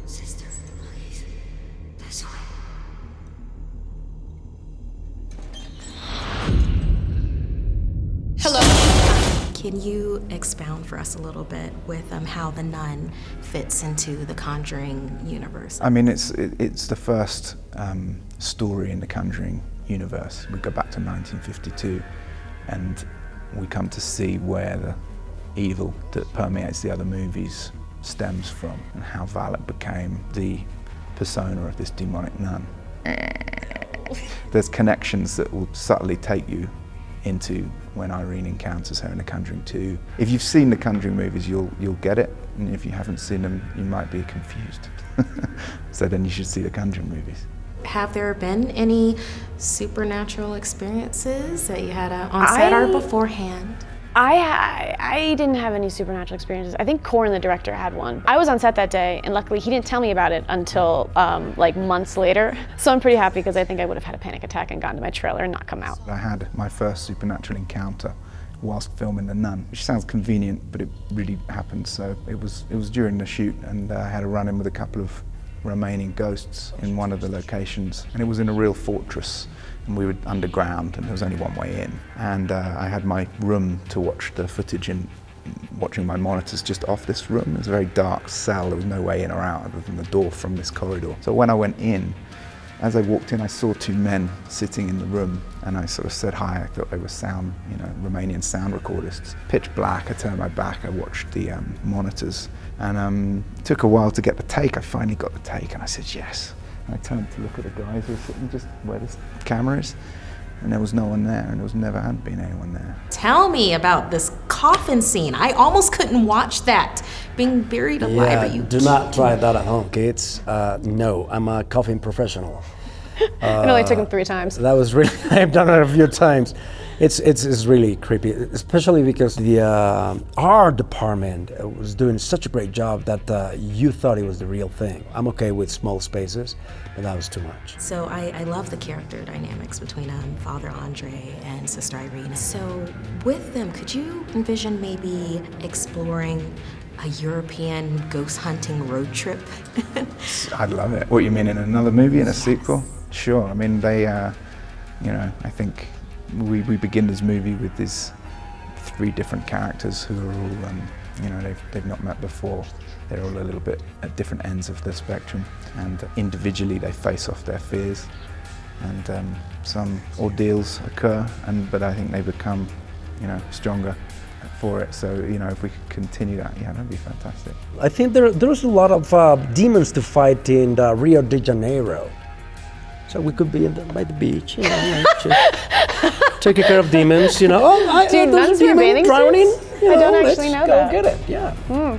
Sister, please. This way. Hello. Can you expound for us a little bit with how The Nun fits into the Conjuring universe? I mean, it's the first story in the Conjuring universe. We go back to 1952, and we come to see where the evil that permeates the other movies stems from, and how Valak became the persona of this demonic nun. There's connections that will subtly take you into when Irene encounters her in The Conjuring 2. If you've seen the Conjuring movies, you'll get it, and if you haven't seen them, you might be confused. So then you should see the Conjuring movies. Have there been any supernatural experiences that you had on set or beforehand? I didn't have any supernatural experiences. I think Corin, the director, had one. I was on set that day, and luckily he didn't tell me about it until like months later. So I'm pretty happy, because I think I would have had a panic attack and gotten to my trailer and not come out. I had my first supernatural encounter whilst filming The Nun, which sounds convenient, but it really happened. So it was during the shoot, and I had a run-in with a couple of remaining ghosts in one of the locations, and it was in a real fortress, and we were underground, and there was only one way in, and I had my room to watch the footage in, watching my monitors just off this room. It was a very dark cell. There was no way in or out other than the door from this corridor. So when I went in, as I walked in, I saw two men sitting in the room, and I sort of said hi. I thought they were sound, Romanian sound recordists. Pitch black, I turned my back, I watched the monitors, and it took a while to get the take. I finally got the take, and I said yes. And I turned to look at the guys who were sitting just where this camera is, and there was no one there, and there was never had been anyone there. Tell me about this coffin scene. I almost couldn't watch that, being buried alive. Yeah, but you do not try that at home, kids. No, I'm a coffin professional. It only took him 3 times. That was really, I've done it a few times. It's really creepy, especially because the art department was doing such a great job that you thought it was the real thing. I'm okay with small spaces, but that was too much. So I love the character dynamics between Father Andre and Sister Irene. So with them, could you envision maybe exploring a European ghost hunting road trip? I'd love it. What, you mean in another movie, in a sequel? Sure. I mean, they, I think we begin this movie with these 3 different characters who are all, they've not met before. They're all a little bit at different ends of the spectrum, and individually they face off their fears, and some ordeals occur, but I think they become, stronger for it. So, if we could continue that, that'd be fantastic. I think there's a lot of demons to fight in Rio de Janeiro. So we could be by the beach, taking care of demons, Do nuns wear bathing suits? drowning. I don't actually know that. Go get it, yeah.